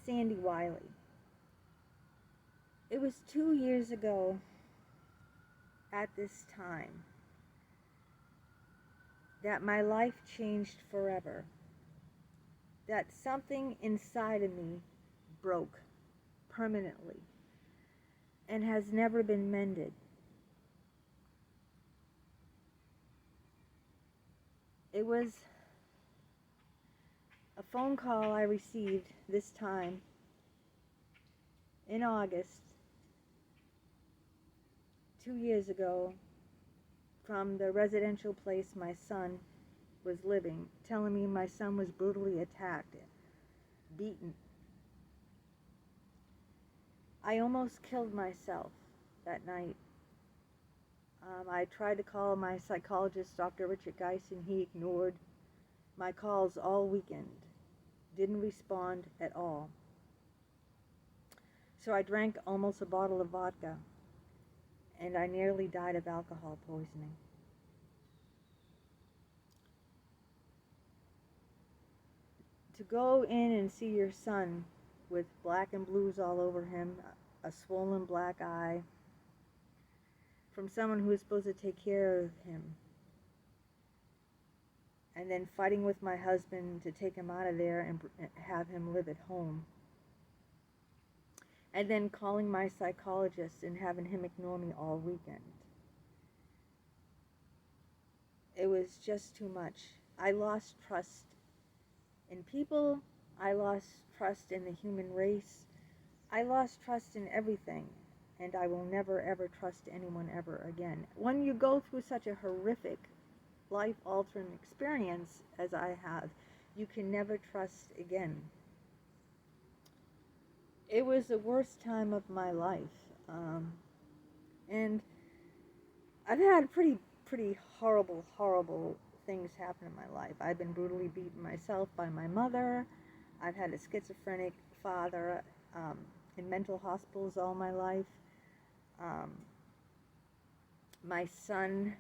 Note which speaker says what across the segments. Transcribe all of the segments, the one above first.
Speaker 1: Sandy Wyllie. It was 2 years ago at this time that my life changed forever. That something inside of me broke permanently and has never been mended. It was a phone call I received this time in August 2 years ago from the residential place my son was living, telling me my son was brutally attacked, beaten. I almost killed myself that night. I tried to call my psychologist, Dr. Richard Geis, and he ignored my calls all weekend. Didn't respond at all. So I drank almost a bottle of vodka, and I nearly died of alcohol poisoning. To go in and see your son with black and blues all over him, a swollen black eye, from someone who was supposed to take care of him, and then fighting with my husband to take him out of there and have him live at home, and then calling my psychologist and having him ignore me all weekend. It was just too much. I lost trust in people. I lost trust in the human race. I lost trust in everything, and I will never ever trust anyone ever again. When you go through such a horrific, life-altering experience as I have, you can never trust again. It was the worst time of my life, and I've had pretty horrible things happen in my life. I've been brutally beaten myself by my mother. I've had a schizophrenic father, in mental hospitals all my life. My son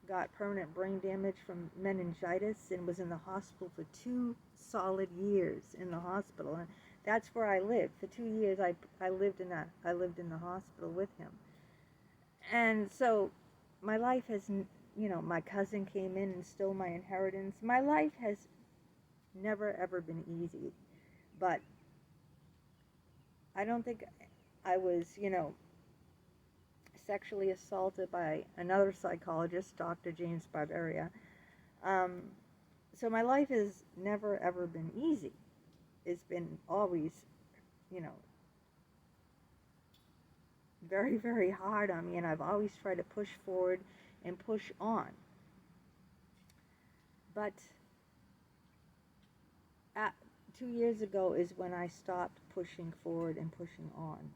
Speaker 1: got permanent brain damage from meningitis and was in the hospital for 2 solid years in the hospital. And that's where I lived. For 2 years I lived in the hospital with him. And so my life has, my cousin came in and stole my inheritance. My life has never ever been easy. But I don't think I was, sexually assaulted by another psychologist, Dr. James Barberia. So my life has never ever been easy. It's been always, very, very hard on me, and I've always tried to push forward and push on. But 2 years ago is when I stopped pushing forward and pushing on.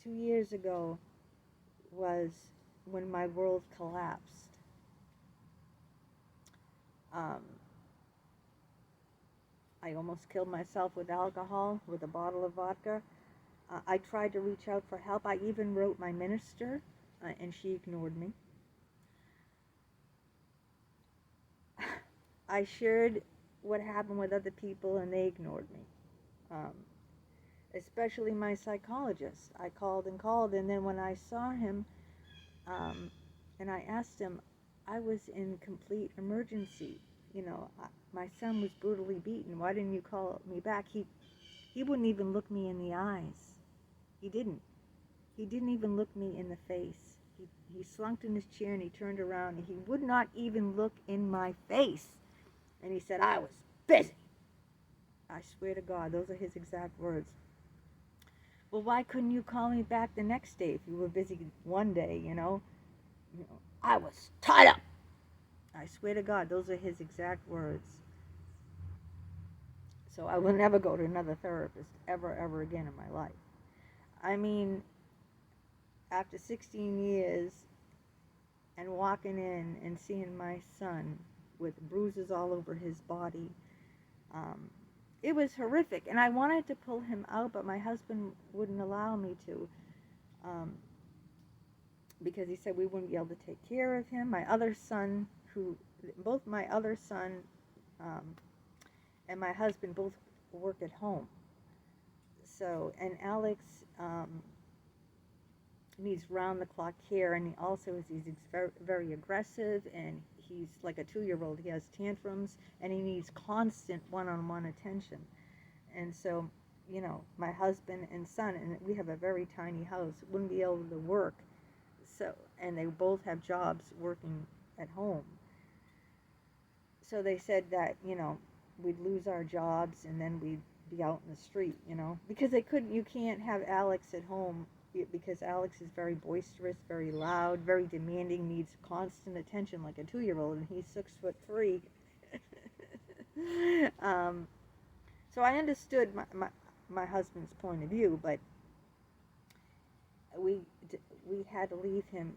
Speaker 1: 2 years ago was when my world collapsed. I almost killed myself with alcohol, with a bottle of vodka. I tried to reach out for help. I even wrote my minister, and she ignored me. I shared what happened with other people, and they ignored me. Especially my psychologist. I called, and then when I saw him, and I asked him, I was in complete emergency. My son was brutally beaten. Why didn't you call me back? He wouldn't even look me in the eyes. He didn't. He didn't even look me in the face. He slunked in his chair and he turned around and he would not even look in my face. And he said, I was busy. I swear to God, those are his exact words. Well, why couldn't you call me back the next day if you were busy one day, I was tied up. I swear to God, those are his exact words. So I will never go to another therapist ever again in my life. I mean, after 16 years and walking in and seeing my son with bruises all over his body, it was horrific. And I wanted to pull him out, but my husband wouldn't allow me to, because he said we wouldn't be able to take care of him. My other son, both my other son and my husband both work at home. So, and Alex needs round-the-clock care, and he also he's very, very aggressive, and he's like a 2-year-old. He has tantrums, and he needs constant one-on-one attention. And so, my husband and son, and we have a very tiny house, wouldn't be able to work. So, and they both have jobs working at home. So they said that, we'd lose our jobs and then we'd be out in the street, because you can't have Alex at home because Alex is very boisterous, very loud, very demanding, needs constant attention like a 2-year-old, and he's 6'3". So I understood my husband's point of view, but we had to leave him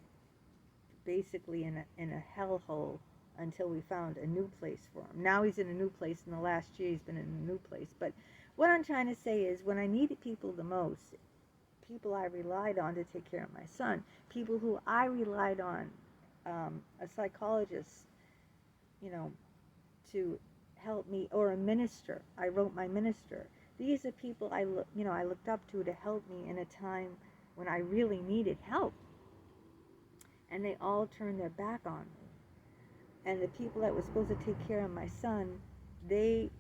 Speaker 1: basically in a hellhole until we found a new place for him. Now he's in a new place. In the last year, he's been in a new place. But what I'm trying to say is, when I needed people the most, people I relied on to take care of my son, people who I relied on, a psychologist, to help me, or a minister. I wrote my minister. These are people I looked up to help me in a time when I really needed help. And they all turned their back on me. And the people that were supposed to take care of my son, they,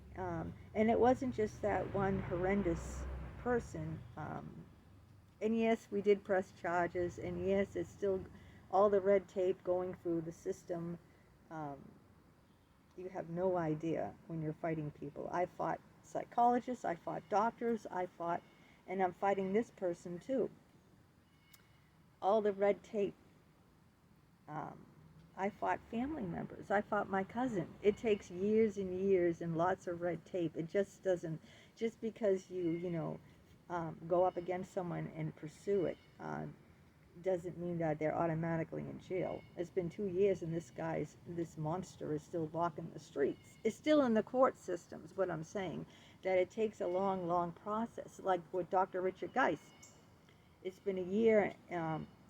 Speaker 1: and it wasn't just that one horrendous person. And yes, we did press charges, and yes, it's still all the red tape going through the system. You have no idea when you're fighting people. I fought psychologists, I fought doctors, and I'm fighting this person too. All the red tape. I fought family members. I fought my cousin. It takes years and years and lots of red tape. It just doesn't, just because you go up against someone and pursue it, doesn't mean that they're automatically in jail. It's been 2 years, and this monster is still walking the streets. It's still in the court systems, what I'm saying, that it takes a long, long process, like with Dr. Richard Geist. It's been a year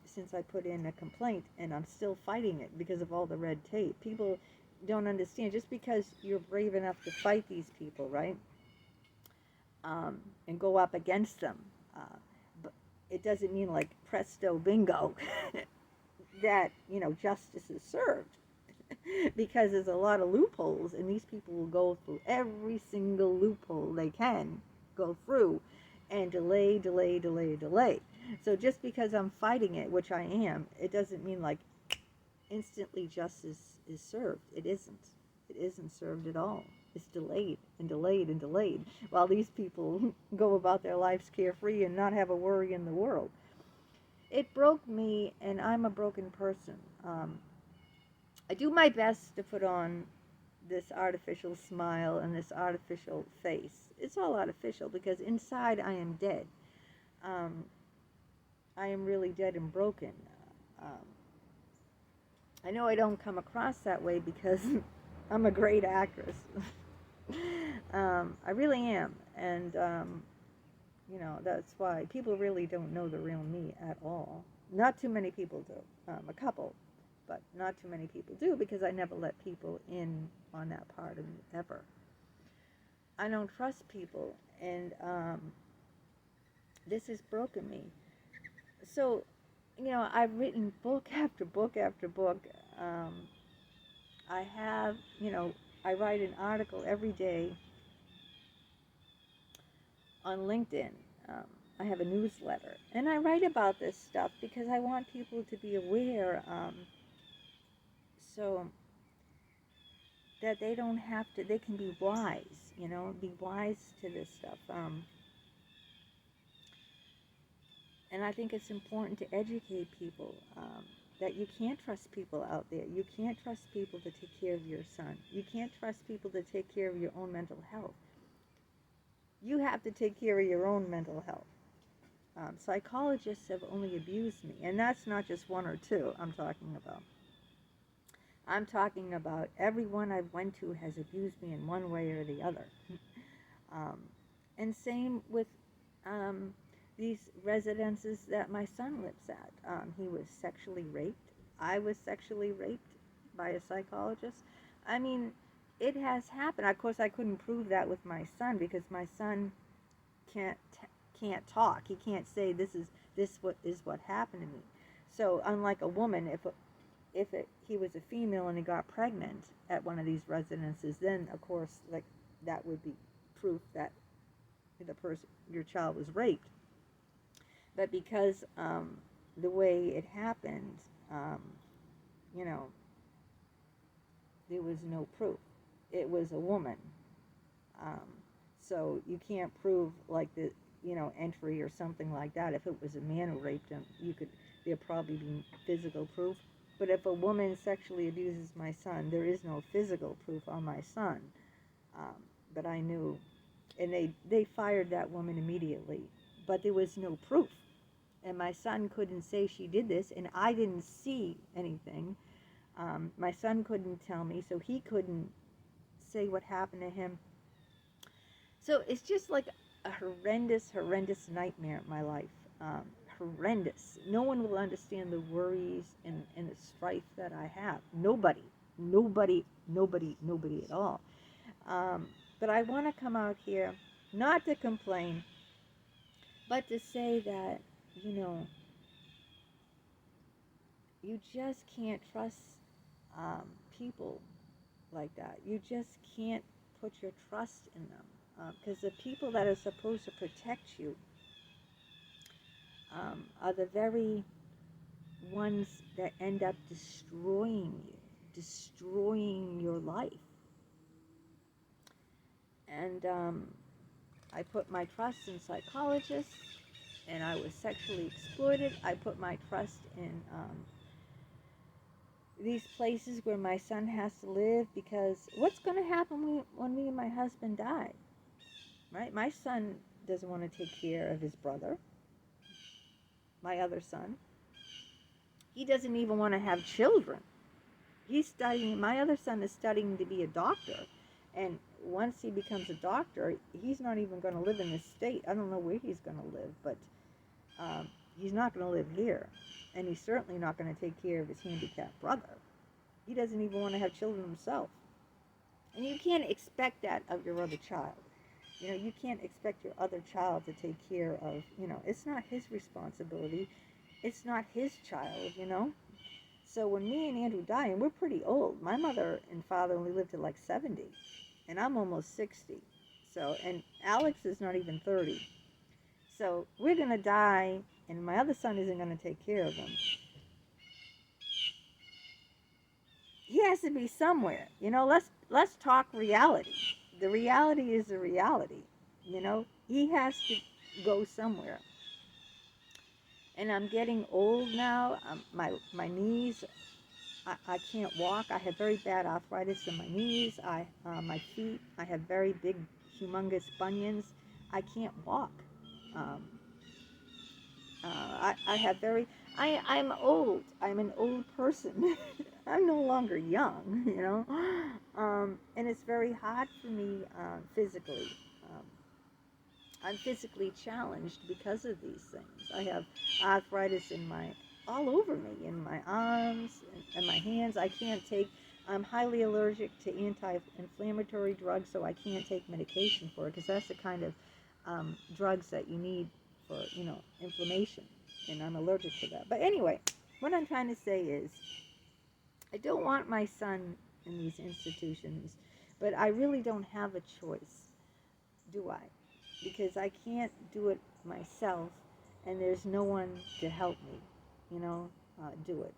Speaker 1: since I put in a complaint, and I'm still fighting it because of all the red tape. People don't understand, just because you're brave enough to fight these people, right, and go up against them, but it doesn't mean like presto bingo that justice is served. Because there's a lot of loopholes, and these people will go through every single loophole they can go through and delay. So just because I'm fighting it, which I am, it doesn't mean like instantly justice is served. It isn't. It isn't served at all. It's delayed and delayed and delayed, while these people go about their lives carefree and not have a worry in the world. It broke me, and I'm a broken person. I do my best to put on this artificial smile and this artificial face. It's all artificial because inside I am dead. I am really dead and broken. I know I don't come across that way because I'm a great actress. I really am. And, that's why people really don't know the real me at all. Not too many people do. A couple. But not too many people do, because I never let people in on that part of me, ever. I don't trust people, and this has broken me. So, I've written book after book after book. I have, I write an article every day on LinkedIn. I have a newsletter, and I write about this stuff because I want people to be aware, so that they don't have to, they can be wise, be wise to this stuff. And I think it's important to educate people that you can't trust people out there. You can't trust people to take care of your son. You can't trust people to take care of your own mental health. You have to take care of your own mental health. Psychologists have only abused me, and that's not just one or two I'm talking about. I'm talking about everyone I've went to has abused me in one way or the other. And same with these residences that my son lives at. He was sexually raped. I was sexually raped by a psychologist. I mean, it has happened. Of course, I couldn't prove that with my son because my son can't talk. He can't say what happened to me. So unlike a woman, he was a female and he got pregnant at one of these residences, then of course like that would be proof that your child was raped. But because the way it happened, you know, there was no proof. It was a woman. So you can't prove like the, entry or something like that. If it was a man who raped him, there'd probably be physical proof. But if a woman sexually abuses my son, there is no physical proof on my son. But I knew, and they fired that woman immediately. But there was no proof. And my son couldn't say she did this, and I didn't see anything. My son couldn't tell me, so he couldn't say what happened to him. So it's just like a horrendous nightmare in my life. Horrendous. No one will understand the worries and the strife that I have. Nobody at all. But I want to come out here, not to complain, but to say that, you just can't trust people like that. You just can't put your trust in them, because the people that are supposed to protect you are the very ones that end up destroying you, destroying your life. And I put my trust in psychologists, and I was sexually exploited. I put my trust in these places where my son has to live, because what's going to happen when me and my husband die, right? My son doesn't want to take care of his brother, my other son. He doesn't even want to have children. My other son is studying to be a doctor, and once he becomes a doctor, he's not even going to live in this state. I don't know where he's going to live, but he's not going to live here. And he's certainly not going to take care of his handicapped brother. He doesn't even want to have children himself. And you can't expect that of your other child. You can't expect your other child to take care of, it's not his responsibility. It's not his child, So when me and Andrew die, and we're pretty old. My mother and father only lived to like 70. And I'm almost 60. So, and Alex is not even 30. So we're going to die, and my other son isn't going to take care of him. He has to be somewhere. Let's talk reality. The reality is the reality. He has to go somewhere. And I'm getting old now. My knees, I can't walk. I have very bad arthritis in my knees. My feet, I have very big, humongous bunions. I can't walk. I'm old. I'm an old person. I'm no longer young, and it's very hard for me physically. I'm physically challenged because of these things. I have arthritis all over me, in my arms and my hands. I'm highly allergic to anti-inflammatory drugs, so I can't take medication for it, because that's the kind of drugs that you need for, inflammation, and I'm allergic to that. But anyway, what I'm trying to say is, I don't want my son in these institutions, but I really don't have a choice, do I? Because I can't do it myself, and there's no one to help me, do it.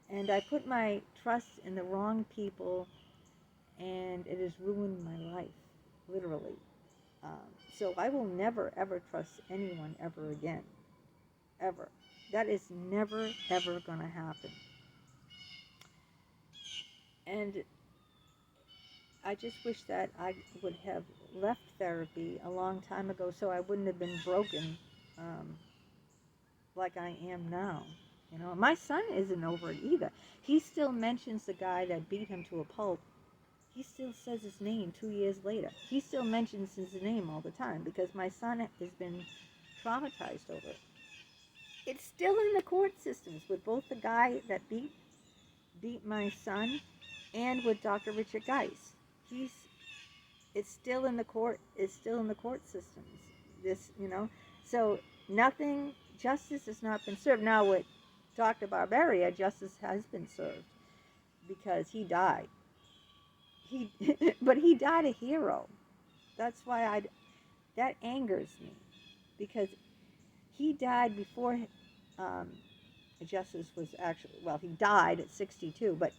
Speaker 1: And I put my trust in the wrong people, and it has ruined my life, literally. So I will never, ever trust anyone ever again. Ever. That is never, ever going to happen. And I just wish that I would have left therapy a long time ago, so I wouldn't have been broken like I am now. My son isn't over it either. He still mentions the guy that beat him to a pulp. He still says his name 2 years later. He still mentions his name all the time, because my son has been traumatized over it. It's still in the court systems with both the guy that beat my son and with Dr. Richard Geis. It's still in the court systems. this, you know. So nothing, justice has not been served. Now with Dr. Barberia, justice has been served because he died. He, but he died a hero. That's why that angers me, because he died before um, justice was actually, well, he died at 62, but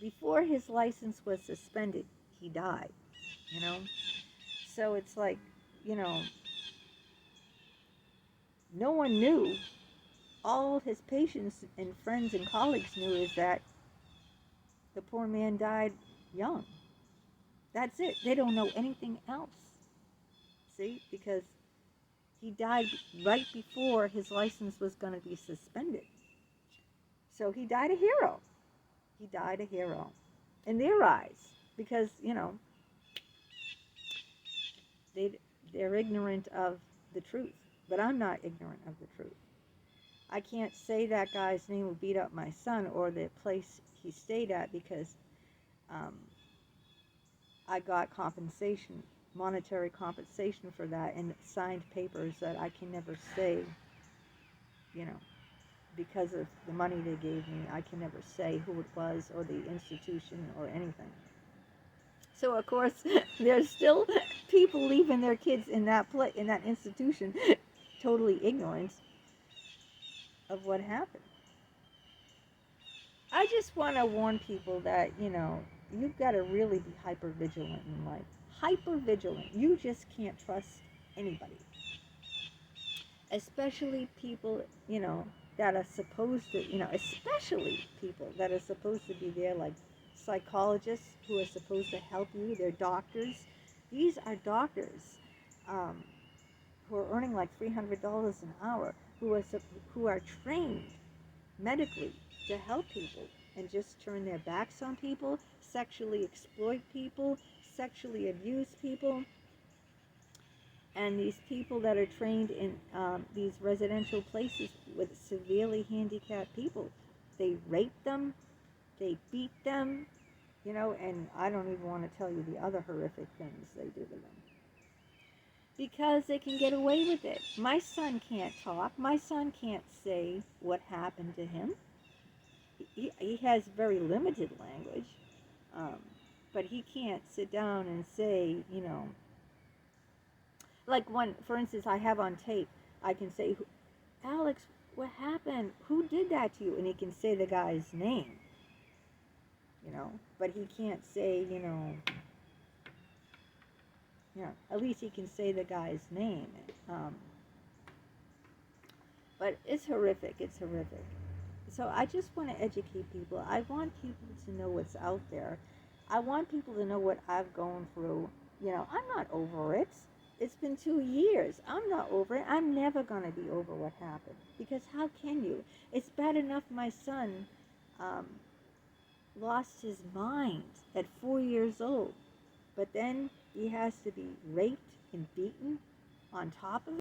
Speaker 1: before his license was suspended, he died, you know? So it's like, you know, no one knew. All his patients and friends and colleagues knew is that the poor man died young. That's it. They don't know anything else. See? Because he died right before his license was going to be suspended. So he died a hero. He died a hero in their eyes, because, you know, they're ignorant of the truth. But I'm not ignorant of the truth. I can't say that guy's name who beat up my son or the place he stayed at, because I got compensation, monetary compensation for that, and signed papers that I can never say, you know, because of the money they gave me, I can never say who it was or the institution or anything. So of course, there's still people leaving their kids in that in that institution, totally ignorant of what happened. I just want to warn people that, you know, you've got to really be hyper vigilant in life. Hyper vigilant. You just can't trust anybody, especially people, you know, that are supposed to, you know, especially people that are supposed to be there, like psychologists who are supposed to help you. They're doctors. These are doctors um, who are earning like $300 an hour, who are trained medically to help people, and just turn their backs on people, sexually exploit people, sexually abuse people. And these people that are trained in these residential places with severely handicapped people, they rape them, they beat them, you know, and I don't even want to tell you the other horrific things they do to them. Because they can get away with it. My son can't talk. My son can't say what happened to him. He has very limited language, but he can't sit down and say, you know, like when, for instance, I have on tape, I can say, Alex, what happened? Who did that to you? And he can say the guy's name, you know, but he can't say, you know, at least he can say the guy's name. But it's horrific. It's horrific. So I just want to educate people. I want people to know what's out there. I want people to know what I've gone through. You know, I'm not over it. It's been 2 years. I'm not over it. I'm never going to be over what happened. Because how can you? It's bad enough my son lost his mind at 4 years old. But then he has to be raped and beaten on top of it.